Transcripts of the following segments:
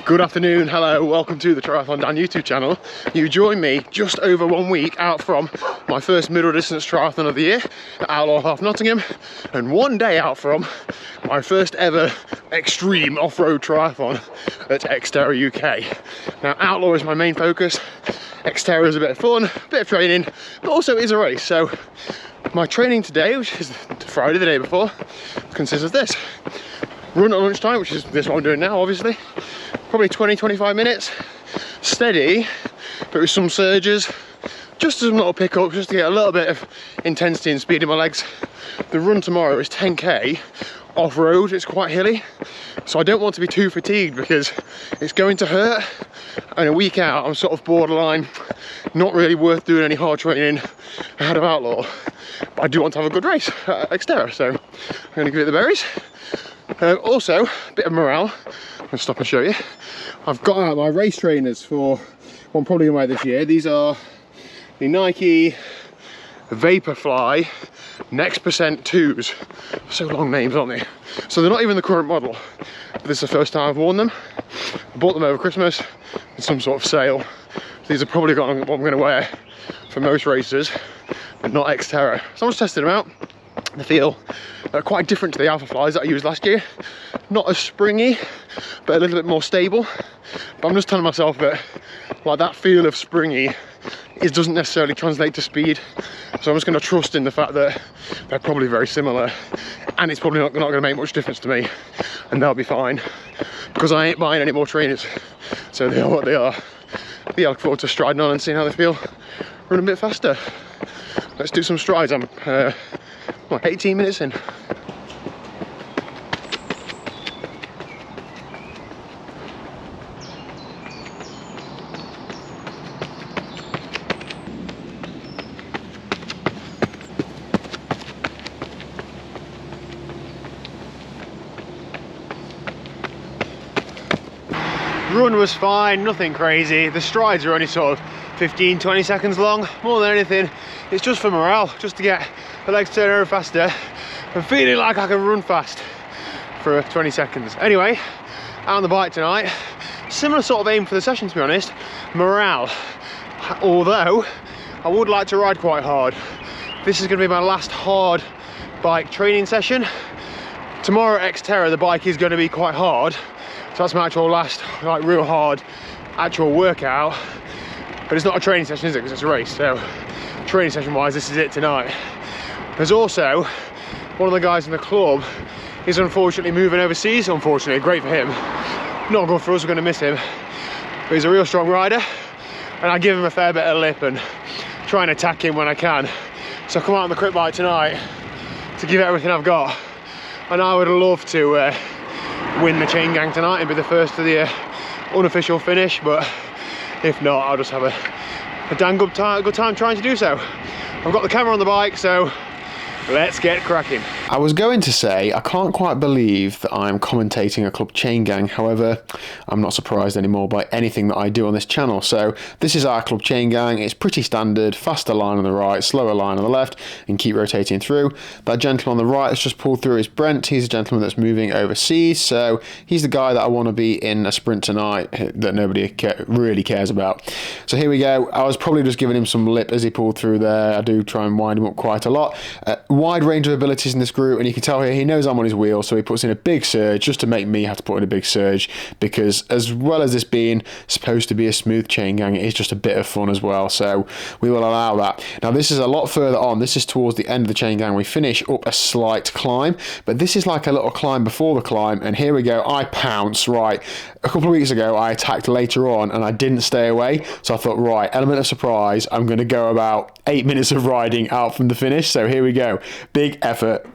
Good afternoon, hello, welcome to the TriathlonDan YouTube channel. You join me just over 1 week out from my first middle distance triathlon of the year at Outlaw Half Nottingham, and 1 day out from my first ever extreme off-road triathlon at Xterra UK. Now Outlaw is my main focus, Xterra is a bit of fun, a bit of training, but also it is a race. So my training today, which is Friday the day before, consists of this. Run at lunchtime, which is this what I'm doing now obviously. Probably 20-25 minutes, steady, but with some surges, just some little pickups, just to get a little bit of intensity and speed in my legs. The run tomorrow is 10k off-road, it's quite hilly, so I don't want to be too fatigued because it's going to hurt, and a week out I'm sort of borderline, not really worth doing any hard training ahead of Outlaw, but I do want to have a good race at Xterra, so I'm going to give it the berries. Also, a bit of morale. I'm going to stop and show you. I've got out my race trainers for what I'm probably going to wear this year. These are the Nike Vaporfly Next Percent 2s. So long names, aren't they? So they're not even the current model. But this is the first time I've worn them. I bought them over Christmas in some sort of sale. These are probably what I'm going to wear for most races, but not Xterra. So I'm just testing them out. They feel quite different to the Alpha Flies that I used last year. Not as springy, but a little bit more stable. But I'm just telling myself that like that feel of springy, it doesn't necessarily translate to speed. So I'm just going to trust in the fact that they're probably very similar, and it's probably not going to make much difference to me, and they'll be fine because I ain't buying any more trainers. So they are what they are. But yeah, I look forward to striding on and seeing how they feel. Run a bit faster. Let's do some strides. I'm 18 minutes in. Run was fine, nothing crazy. The strides are only sort of 15-20 seconds long. More than anything, it's just for morale, just to get the legs turning over faster and feeling like I can run fast for 20 seconds. Anyway, out on the bike tonight, similar sort of aim for the session, to be honest. Morale, although I would like to ride quite hard. This is going to be my last hard bike training session. Tomorrow at Xterra the bike is going to be quite hard, so that's my actual last like real hard actual workout. But it's not a training session, is it? Because it's a race. So training session wise, this is it tonight. There's also one of the guys in the club is unfortunately moving overseas. Unfortunately, great for him. Not good for us, we're going to miss him. But he's a real strong rider, and I give him a fair bit of lip and try and attack him when I can. So I come out on the crit bike tonight to give it everything I've got. And I would love to win the Chaingang tonight and be the first to the unofficial finish, but if not, I'll just have a damn good time trying to do so. I've got the camera on the bike, so let's get cracking. I was going to say, I can't quite believe that I'm commentating a club Chaingang. However, I'm not surprised anymore by anything that I do on this channel. So this is our club Chaingang. It's pretty standard, faster line on the right, slower line on the left, and keep rotating through. That gentleman on the right that's just pulled through is Brent. He's a gentleman that's moving overseas. So he's the guy that I want to be in a sprint tonight that nobody really cares about. So here we go. I was probably just giving him some lip as he pulled through there. I do try and wind him up quite a lot. Wide range of abilities in this group, and you can tell here he knows I'm on his wheel, so he puts in a big surge just to make me have to put in a big surge, because as well as this being supposed to be a smooth chain gang, it is just a bit of fun as well, so we will allow that. Now this is a lot further on. This is towards the end of the chain gang. We finish up a slight climb, but this is like a little climb before the climb, and here we go. I pounce. Right, a couple of weeks ago I attacked later on and I didn't stay away, so I thought, right, element of surprise, I'm going to go about 8 minutes of riding out from the finish. So here we go. Big effort,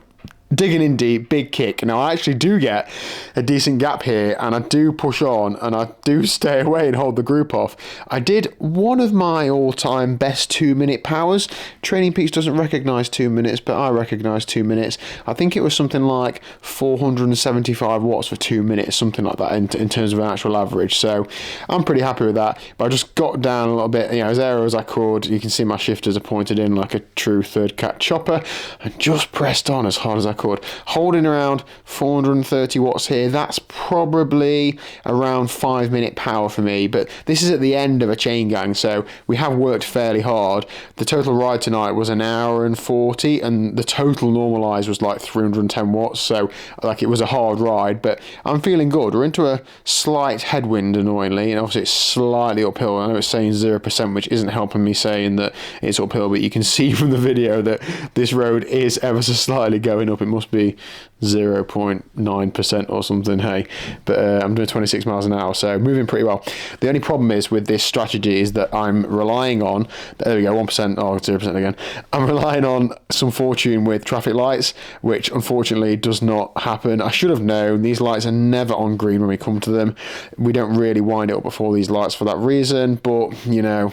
digging in deep, big kick. Now I actually do get a decent gap here, and I do push on, and I do stay away and hold the group off. I did one of my all-time best 2-minute powers. Training Peaks doesn't recognise 2 minutes, but I recognise 2 minutes. I think it was something like 475 watts for 2 minutes, something like that in terms of an actual average. So I'm pretty happy with that. But I just got down a little bit, you know, as aero as I could. You can see my shifters are pointed in like a true third cat chopper, and just pressed on as hard as I could. Holding around 430 watts here, that's probably around 5-minute power for me, but this is at the end of a Chaingang, so we have worked fairly hard. The total ride tonight was an hour and 40, and the total normalized was like 310 watts, so like it was a hard ride, but I'm feeling good. We're into a slight headwind, annoyingly, and obviously it's slightly uphill. I know it's saying 0%, which isn't helping me saying that it's uphill, but you can see from the video that this road is ever so slightly going up. It must be 0.9% or something, hey, but I'm doing 26 miles an hour, so moving pretty well. The only problem is with this strategy is that I'm relying on, there we go, 1%, oh, 0% again. I'm relying on some fortune with traffic lights, which unfortunately does not happen. I should have known these lights are never on green when we come to them. We don't really wind it up before these lights for that reason, but you know,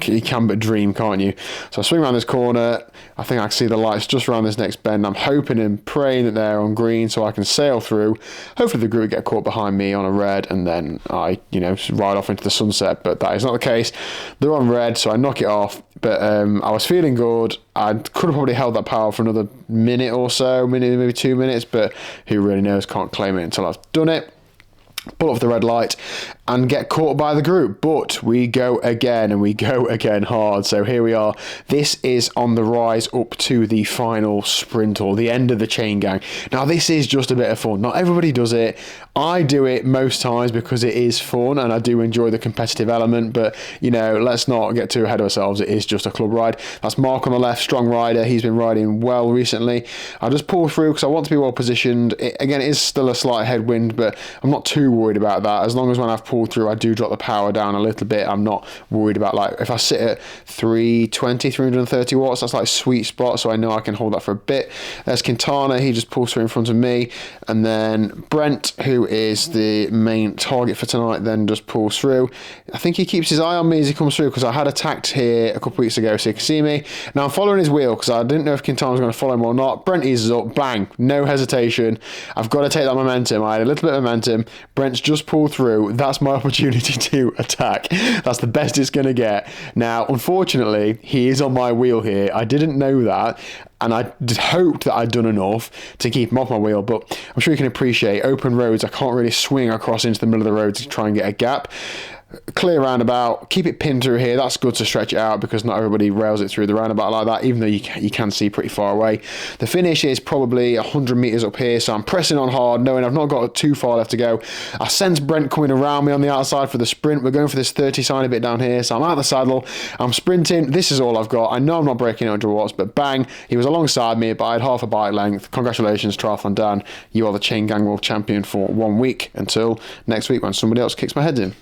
you can but dream, can't you? So I swing around this corner, I think I can see the lights just around this next bend. I'm hoping and praying that they're on green so I can sail through. Hopefully the group get caught behind me on a red and then I, you know, ride off into the sunset, but that is not the case. They're on red, so I knock it off, but I was feeling good. I could have probably held that power for another minute or so, maybe 2 minutes, but who really knows, can't claim it until I've done it. Pull off the red light and get caught by the group, but we go again, and we go again hard. So here we are. This is on the rise up to the final sprint, or the end of the Chaingang. Now this is just a bit of fun. Not everybody does it. I do it most times because it is fun and I do enjoy the competitive element, but you know, let's not get too ahead of ourselves. It is just a club ride. That's Mark on the left, strong rider. He's been riding well recently. I just pull through because I want to be well positioned. Again, it is still a slight headwind, but I'm not too worried about that. As long as when I've pulled through I do drop the power down a little bit, I'm not worried about, like, if I sit at 330 watts, that's like sweet spot, so I know I can hold that for a bit. There's Quintana, he just pulls through in front of me, and then Brent, who is the main target for tonight, then just pulls through. I think he keeps his eye on me as he comes through because I had attacked here a couple of weeks ago so he can see me. Now I'm following his wheel because I didn't know if Quintana was going to follow him or not. Brent eases up, bang, no hesitation. I've got to take that momentum. I had a little bit of momentum. Brent's just pulled through. That's my opportunity to attack. That's the best it's going to get. Now, unfortunately, he is on my wheel here. I didn't know that, and I hoped that I'd done enough to keep him off my wheel, but I'm sure you can appreciate open roads, I can't really swing across into the middle of the road to try and get a gap. Clear roundabout, keep it pinned through here. That's good to stretch it out because not everybody rails it through the roundabout like that, even though you can see pretty far away. The finish is probably 100 meters up here, so I'm pressing on hard, knowing I've not got too far left to go. I sense Brent coming around me on the outside for the sprint. We're going for this 30 sign bit down here, so I'm out of the saddle. I'm sprinting. This is all I've got. I know I'm not breaking 100 watts, but bang, he was alongside me, but I had half a bike length. Congratulations, Triathlon Dan. You are the Chaingang World Champion for 1 week until next week when somebody else kicks my head in.